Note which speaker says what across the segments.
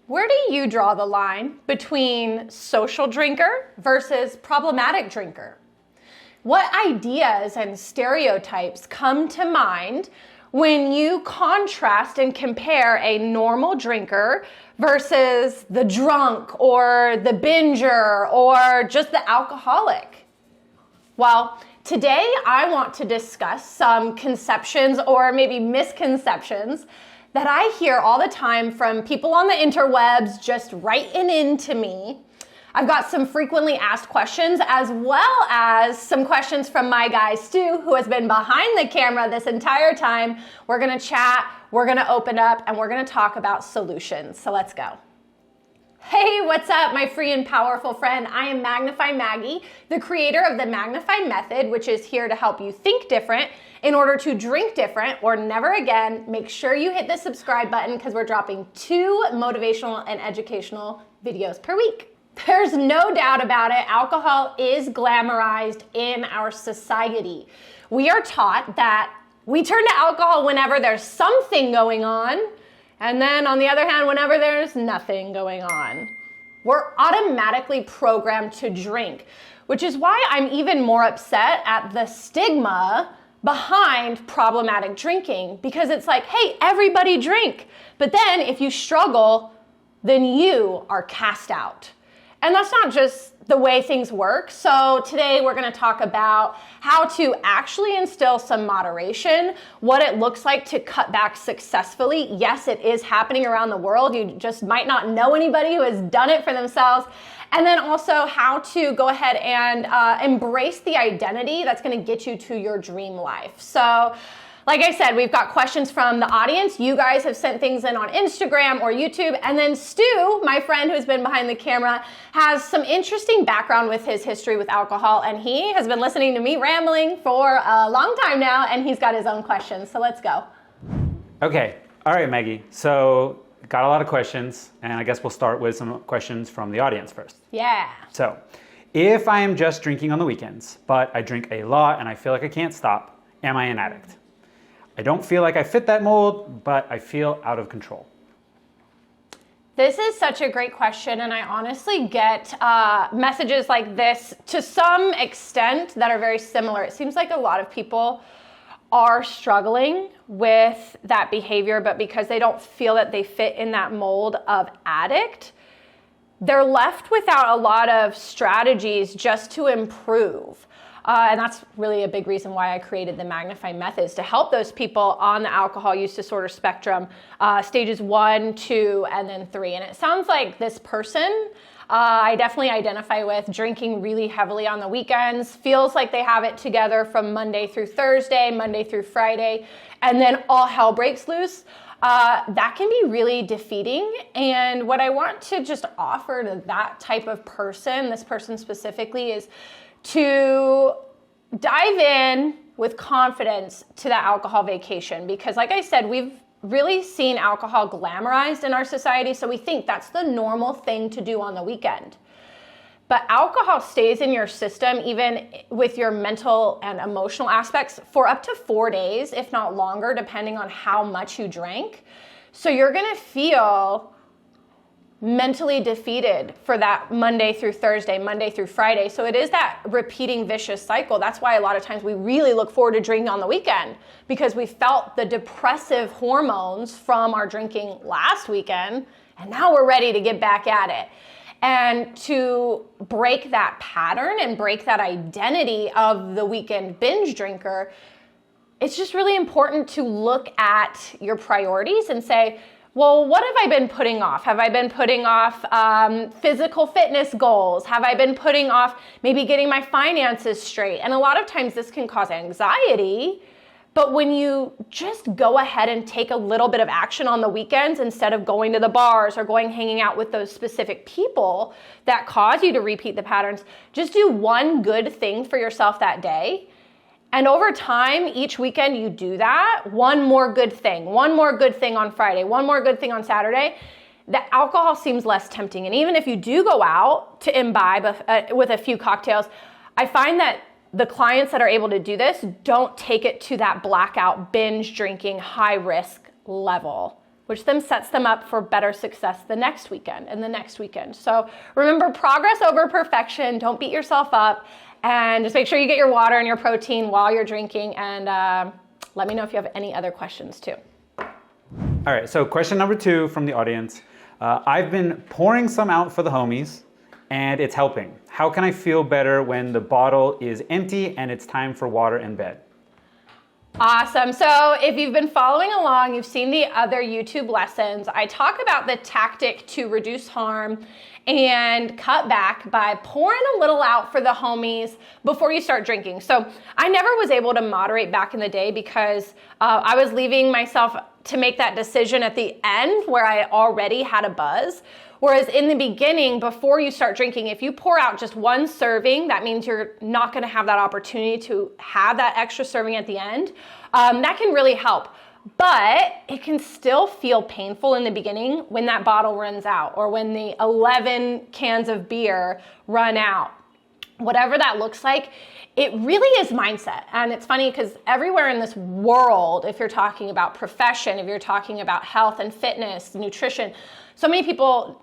Speaker 1: Where do you draw the line between social drinker versus problematic drinker? What ideas and stereotypes come to mind when you contrast and compare a normal drinker versus the drunk or the binger or just the alcoholic? Well, today I want to discuss some conceptions or maybe misconceptions that I hear all the time from people on the interwebs just writing into me. I've got some frequently asked questions as well as some questions from my guy Stu, who has been behind the camera this entire time. We're gonna chat, we're gonna open up, and we're gonna talk about solutions. So let's go. Hey, what's up, my free and powerful friend? I am Magnify Maggie, the creator of the Magnify Method, which is here to help you think different in order to drink different or never again. Make sure you hit the subscribe button because we're dropping 2 motivational and educational videos per week. There's no doubt about it, alcohol is glamorized in our society. We are taught that we turn to alcohol whenever there's something going on, and then on the other hand, whenever there's nothing going on. We're automatically programmed to drink, which is why I'm even more upset at the stigma behind problematic drinking, because it's like, hey, everybody drink. But then if you struggle, then you are cast out. And that's not just the way things work. So today we're gonna talk about how to actually instill some moderation, what it looks like to cut back successfully. Yes, it is happening around the world. You just might not know anybody who has done it for themselves. And then also how to go ahead and embrace the identity that's gonna get you to your dream life. So, like I said, we've got questions from the audience. You guys have sent things in on Instagram or YouTube. And then Stu, my friend who's been behind the camera, has some interesting background with his history with alcohol. And he has been listening to me rambling for a long time now, and he's got his own questions. So let's go.
Speaker 2: Okay. All right, Maggie. So got a lot of questions, and I guess we'll start with some questions from the audience first.
Speaker 1: Yeah.
Speaker 2: So if I am just drinking on the weekends, but I drink a lot and I feel like I can't stop, am I an addict? I don't feel like I fit that mold, but I feel out of control.
Speaker 1: This is such a great question, and I honestly get messages like this to some extent that are very similar. It seems like a lot of people are struggling with that behavior, but because they don't feel that they fit in that mold of addict, they're left without a lot of strategies just to improve. And that's really a big reason why I created the Magnify Methods, to help those people on the alcohol use disorder spectrum, stages 1, 2, and then 3. And it sounds like this person, I definitely identify with, drinking really heavily on the weekends, feels like they have it together from Monday through Thursday, Monday through Friday, and then all hell breaks loose. That can be really defeating. And what I want to just offer to that type of person, this person specifically, is to dive in with confidence to that alcohol vacation. Because like I said, we've really seen alcohol glamorized in our society, so we think that's the normal thing to do on the weekend. But alcohol stays in your system, even with your mental and emotional aspects, for up to 4 days, if not longer, depending on how much you drank. So you're gonna feel mentally defeated for that Monday through Thursday, Monday through Friday. So it is that repeating vicious cycle. That's why a lot of times we really look forward to drinking on the weekend, because we felt the depressive hormones from our drinking last weekend, and now we're ready to get back at it. And to break that pattern and break that identity of the weekend binge drinker, it's just really important to look at your priorities and say, well, what have I been putting off? Have I been putting off physical fitness goals? Have I been putting off maybe getting my finances straight? And a lot of times this can cause anxiety, but when you just go ahead and take a little bit of action on the weekends, instead of going to the bars or hanging out with those specific people that cause you to repeat the patterns, just do one good thing for yourself that day. And over time, each weekend you do that, one more good thing on Friday, one more good thing on Saturday, the alcohol seems less tempting. And even if you do go out to imbibe with a few cocktails, I find that the clients that are able to do this don't take it to that blackout binge drinking high risk level. which then sets them up for better success the next weekend and the next weekend. So remember, progress over perfection. Don't beat yourself up, and just make sure you get your water and your protein while you're drinking, and let me know if you have any other questions too.
Speaker 2: All right, so question number 2 from the audience. I've been pouring some out for the homies, and it's helping. How can I feel better when the bottle is empty and it's time for water in bed?
Speaker 1: Awesome. So if you've been following along, you've seen the other YouTube lessons. I talk about the tactic to reduce harm and cut back by pouring a little out for the homies before you start drinking. So I never was able to moderate back in the day because I was leaving myself to make that decision at the end where I already had a buzz. Whereas in the beginning, before you start drinking, if you pour out just one serving, that means you're not going to have that opportunity to have that extra serving at the end. That can really help. But it can still feel painful in the beginning when that bottle runs out or when the 11 cans of beer run out. Whatever that looks like, it really is mindset. And it's funny because everywhere in this world, if you're talking about profession, if you're talking about health and fitness, nutrition, so many people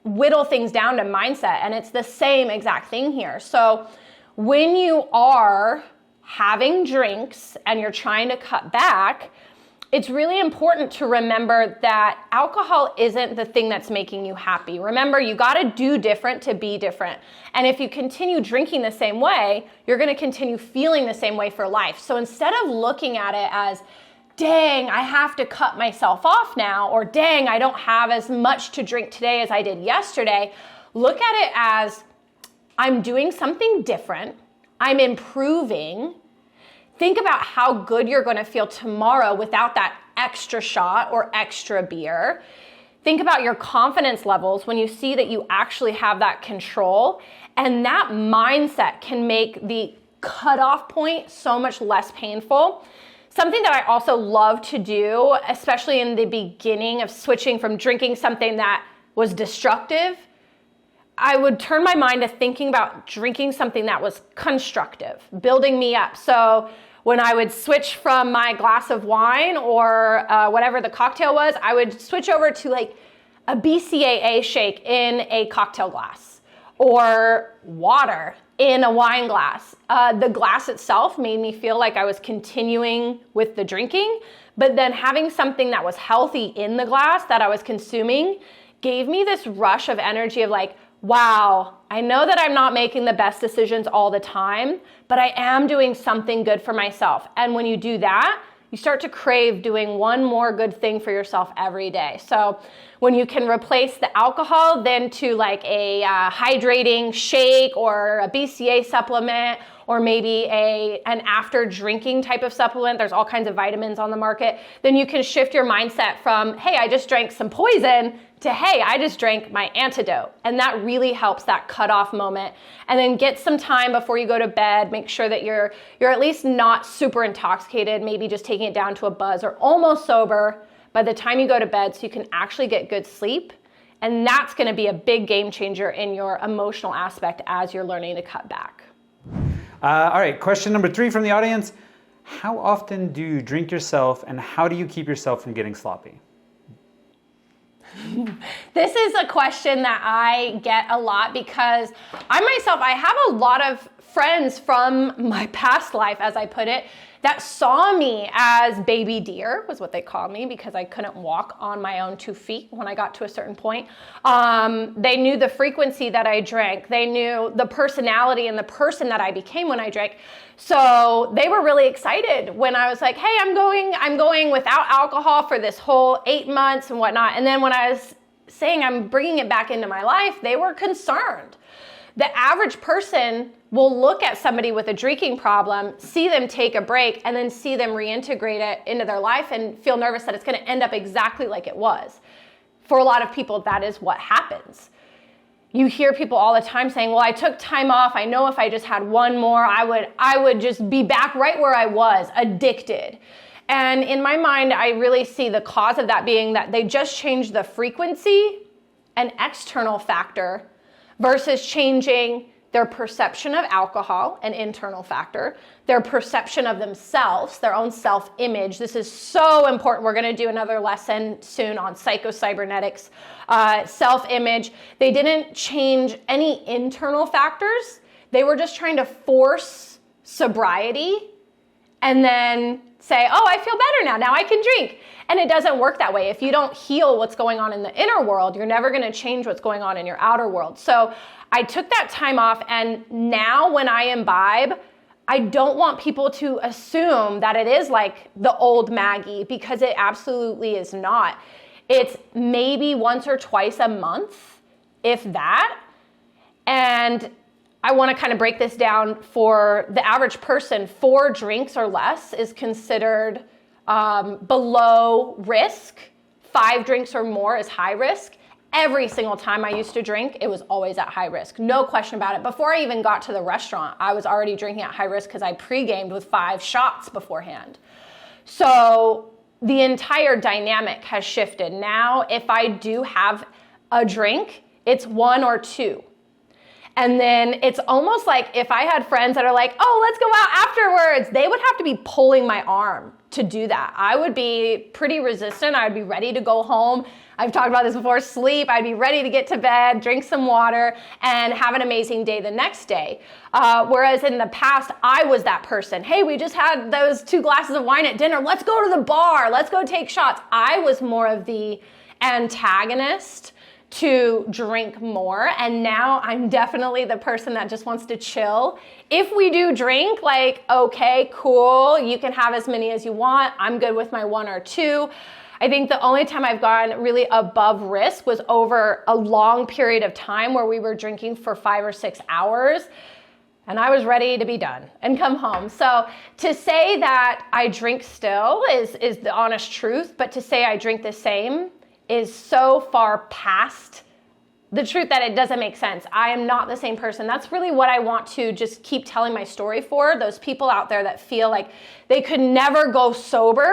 Speaker 1: whittle things down to mindset, and it's the same exact thing here. So when you are having drinks and you're trying to cut back, it's really important to remember that alcohol isn't the thing that's making you happy. Remember, you got to do different to be different. And if you continue drinking the same way, you're going to continue feeling the same way for life. So instead of looking at it as, dang, I have to cut myself off now, or dang, I don't have as much to drink today as I did yesterday, look at it as, I'm doing something different. I'm improving. Think about how good you're going to feel tomorrow without that extra shot or extra beer. Think about your confidence levels when you see that you actually have that control. And that mindset can make the cutoff point so much less painful. Something that I also love to do, especially in the beginning of switching from drinking something that was destructive, I would turn my mind to thinking about drinking something that was constructive, building me up. So when I would switch from my glass of wine or whatever the cocktail was, I would switch over to like a BCAA shake in a cocktail glass or water in a wine glass. The glass itself made me feel like I was continuing with the drinking, but then having something that was healthy in the glass that I was consuming gave me this rush of energy of like, wow, I know that I'm not making the best decisions all the time, but I am doing something good for myself. And when you do that, you start to crave doing one more good thing for yourself every day. So when you can replace the alcohol then to like a hydrating shake or a BCA supplement, or maybe an after drinking type of supplement, there's all kinds of vitamins on the market, then you can shift your mindset from, hey, I just drank some poison, to, hey, I just drank my antidote. And that really helps that cutoff moment. And then get some time before you go to bed. Make sure that you're at least not super intoxicated, maybe just taking it down to a buzz or almost sober by the time you go to bed so you can actually get good sleep. And that's going to be a big game changer in your emotional aspect as you're learning to cut back.
Speaker 2: All right, question number 3 from the audience. How often do you drink yourself, and how do you keep yourself from getting sloppy?
Speaker 1: This is a question that I get a lot because I have a lot of friends from my past life, as I put it, that saw me as baby deer, was what they called me, because I couldn't walk on my own 2 feet when I got to a certain point. They knew the frequency that I drank. They knew the personality and the person that I became when I drank. So they were really excited when I was like, hey, I'm going without alcohol for this whole 8 months and whatnot. And then when I was saying I'm bringing it back into my life, they were concerned. The average person will look at somebody with a drinking problem, see them take a break, and then see them reintegrate it into their life and feel nervous that it's going to end up exactly like it was. For a lot of people, that is what happens. You hear people all the time saying, well, I took time off. I know if I just had one more, I would just be back right where I was, addicted. And in my mind, I really see the cause of that being that they just changed the frequency, an external factor, versus changing their perception of alcohol, an internal factor, their perception of themselves, their own self-image. This is so important. We're going to do another lesson soon on psychocybernetics, self-image. They didn't change any internal factors. They were just trying to force sobriety and then say, oh, I feel better now. Now I can drink. And it doesn't work that way. If you don't heal what's going on in the inner world, you're never going to change what's going on in your outer world. So I took that time off, and now when I imbibe, I don't want people to assume that it is like the old Maggie, because it absolutely is not. It's maybe once or twice a month, if that. And I want to kind of break this down for the average person. 4 drinks or less is considered below risk. 5 drinks or more is high risk. Every single time I used to drink, it was always at high risk. No question about it. Before I even got to the restaurant, I was already drinking at high risk because I pre-gamed with 5 shots beforehand. So the entire dynamic has shifted. Now, if I do have a drink, it's 1 or 2. And then it's almost like if I had friends that are like, oh, let's go out afterwards, they would have to be pulling my arm to do that. I would be pretty resistant. I would be ready to go home. I've talked about this before, sleep. I'd be ready to get to bed, drink some water, and have an amazing day the next day. Whereas in the past, I was that person. Hey, we just had those 2 glasses of wine at dinner. Let's go to the bar. Let's go take shots. I was more of the antagonist to drink more, and now I'm definitely the person that just wants to chill. If we do drink, like, okay, cool, you can have as many as you want. I'm good with my 1 or 2. I think the only time I've gone really above risk was over a long period of time where we were drinking for 5 or 6 hours, and I was ready to be done and come home. So to say that I drink still is the honest truth, but to say I drink the same is so far past the truth that it doesn't make sense. I am not the same person. That's really what I want to just keep telling my story for. Those people out there that feel like they could never go sober,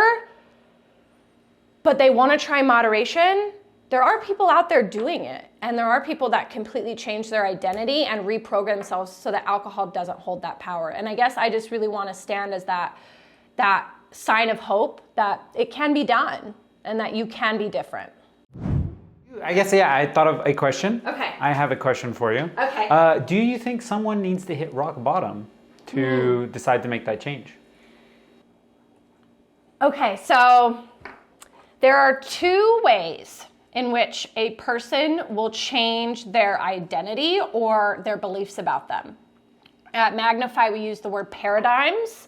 Speaker 1: but they want to try moderation. There are people out there doing it. And there are people that completely change their identity and reprogram themselves so that alcohol doesn't hold that power. And I guess I just really want to stand as that sign of hope that it can be done and that you can be different.
Speaker 2: I guess, yeah, I thought of a question.
Speaker 1: Okay.
Speaker 2: I have a question for you.
Speaker 1: Okay.
Speaker 2: Do you think someone needs to hit rock bottom to decide to make that change?
Speaker 1: Okay, so there are 2 ways in which a person will change their identity or their beliefs about them. At Magnify, we use the word paradigms.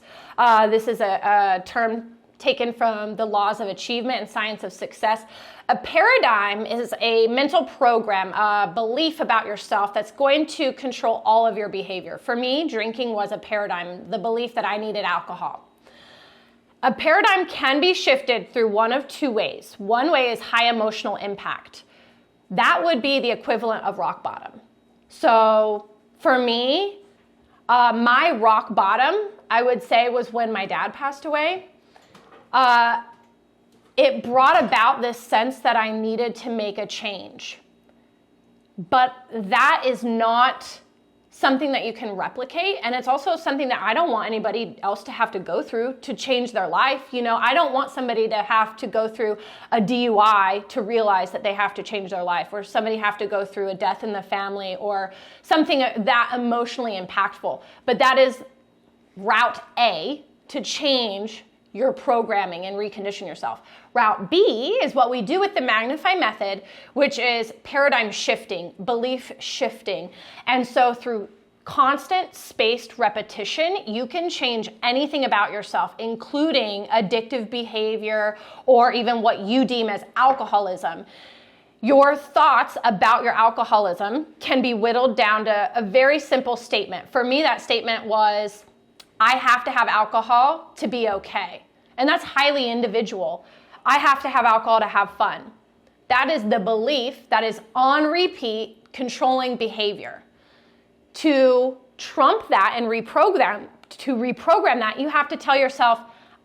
Speaker 1: This is a term taken from the laws of achievement and science of success. A paradigm is a mental program, a belief about yourself that's going to control all of your behavior. For me, drinking was a paradigm, the belief that I needed alcohol. A paradigm can be shifted through one of 2 ways. One way is high emotional impact. That would be the equivalent of rock bottom. So for me, my rock bottom, I would say, was when my dad passed away. It brought about this sense that I needed to make a change. But that is not something that you can replicate. And it's also something that I don't want anybody else to have to go through to change their life. You know, I don't want somebody to have to go through a DUI to realize that they have to change their life, or somebody have to go through a death in the family or something that emotionally impactful. But that is route A to change your programming and recondition yourself. Route B is what we do with the Magnify method, which is paradigm shifting, belief shifting. And so through constant spaced repetition, you can change anything about yourself, including addictive behavior or even what you deem as alcoholism. Your thoughts about your alcoholism can be whittled down to a very simple statement. For me, that statement was, I have to have alcohol to be okay. And that's highly individual. I have to have alcohol to have fun. That is the belief that is on repeat controlling behavior. To trump that and reprogram that, you have to tell yourself,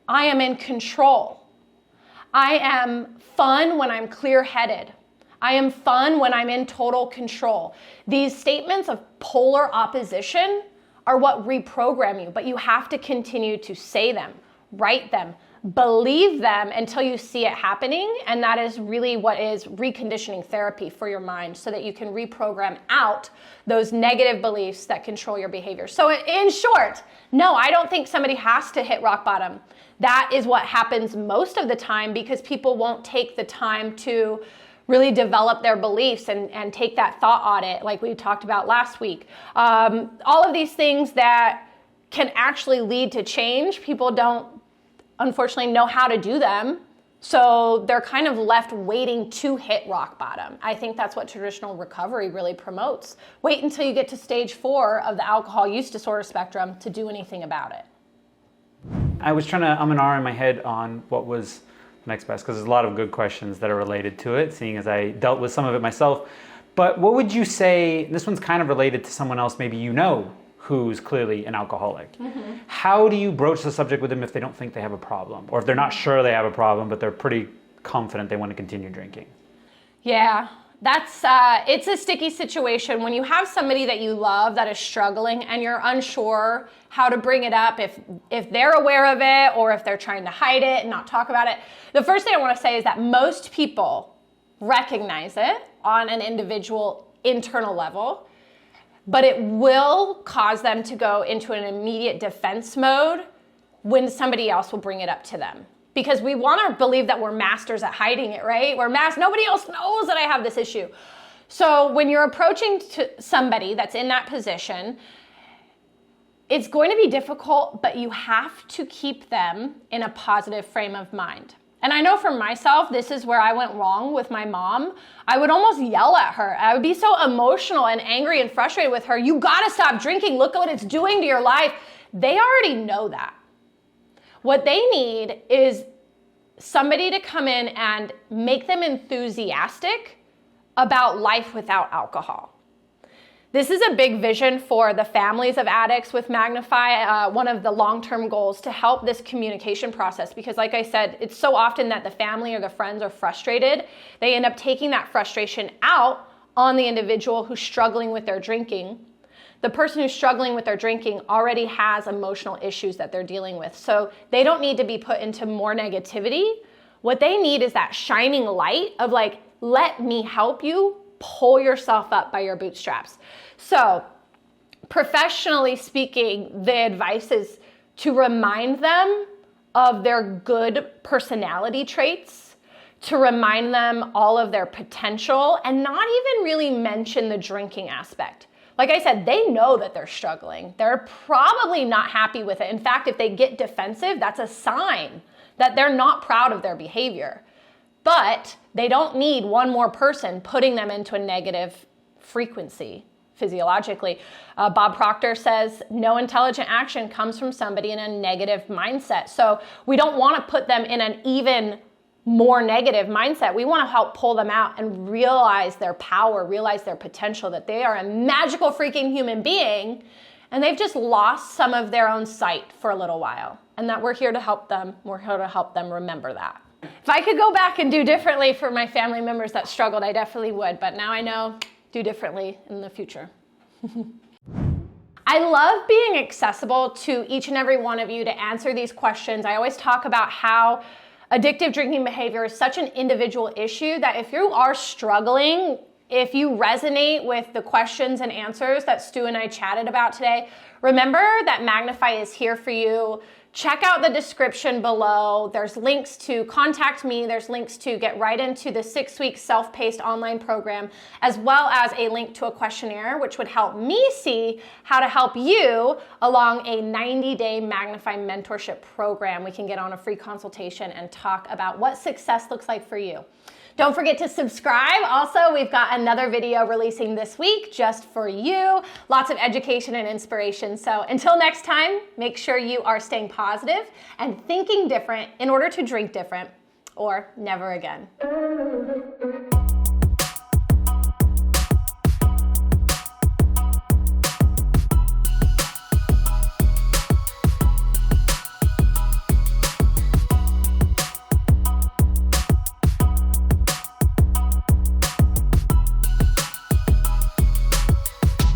Speaker 1: I am in control. I am fun when I'm clear-headed. I am fun when I'm in total control. These statements of polar opposition are what reprogram you, but you have to continue to say them, write them, believe them until you see it happening. And that is really what is reconditioning therapy for your mind, so that you can reprogram out those negative beliefs that control your behavior. So in short, no, I don't think somebody has to hit rock bottom. That is what happens most of the time, because people won't take the time to really develop their beliefs and take that thought audit like we talked about last week. All of these things that can actually lead to change, people don't unfortunately know how to do them. So they're kind of left waiting to hit rock bottom. I think that's what traditional recovery really promotes. Wait until you get to stage 4 of the alcohol use disorder spectrum to do anything about it.
Speaker 2: I was trying to and ah in my head on what was next best, because there's a lot of good questions that are related to it, seeing as I dealt with some of it myself. But what would you say, this one's kind of related to someone else maybe you know who's clearly an alcoholic. Mm-hmm. How do you broach the subject with them if they don't think they have a problem, or if they're not sure they have a problem, but they're pretty confident they want to continue drinking?
Speaker 1: Yeah, that's it's a sticky situation when you have somebody that you love that is struggling and you're unsure how to bring it up, if they're aware of it or if they're trying to hide it and not talk about it. The first thing I want to say is that most people recognize it on an individual internal level, but it will cause them to go into an immediate defense mode when somebody else will bring it up to them. Because we want to believe that we're masters at hiding it, right? Nobody else knows that I have this issue. So when you're approaching to somebody that's in that position, it's going to be difficult, but you have to keep them in a positive frame of mind. And I know for myself, this is where I went wrong with my mom. I would almost yell at her. I would be so emotional and angry and frustrated with her. You gotta stop drinking. Look at what it's doing to your life. They already know that. What they need is somebody to come in and make them enthusiastic about life without alcohol. This is a big vision for the families of addicts with Magnify, one of the long-term goals to help this communication process, because like I said, it's so often that the family or the friends are frustrated. They end up taking that frustration out on the individual who's struggling with their drinking. The person who's struggling with their drinking already has emotional issues that they're dealing with, so they don't need to be put into more negativity. What they need is that shining light of like, let me help you pull yourself up by your bootstraps. So professionally speaking, the advice is to remind them of their good personality traits, to remind them all of their potential, and not even really mention the drinking aspect. Like I said, they know that they're struggling. They're probably not happy with it. In fact, if they get defensive, that's a sign that they're not proud of their behavior. But they don't need one more person putting them into a negative frequency physiologically. Bob Proctor says, no intelligent action comes from somebody in a negative mindset. So we don't want to put them in an even more negative mindset. We want to help pull them out and realize their power, realize their potential, that they are a magical freaking human being, and they've just lost some of their own sight for a little while, and that we're here to help them. We're here to help them remember that. If I could go back and do differently for my family members that struggled, I definitely would, but now I know do differently in the future. I love being accessible to each and every one of you to answer these questions. I always talk about how addictive drinking behavior is such an individual issue that if you are struggling, if you resonate with the questions and answers that Stu and I chatted about today, remember that Magnify is here for you. Check out the description below. There's links to contact me. There's links to get right into the 6-week self-paced online program, as well as a link to a questionnaire, which would help me see how to help you along a 90-day Magnify mentorship program. We can get on a free consultation and talk about what success looks like for you. Don't forget to subscribe. Also, we've got another video releasing this week just for you. Lots of education and inspiration. So until next time, make sure you are staying positive and thinking different in order to drink different, or never again.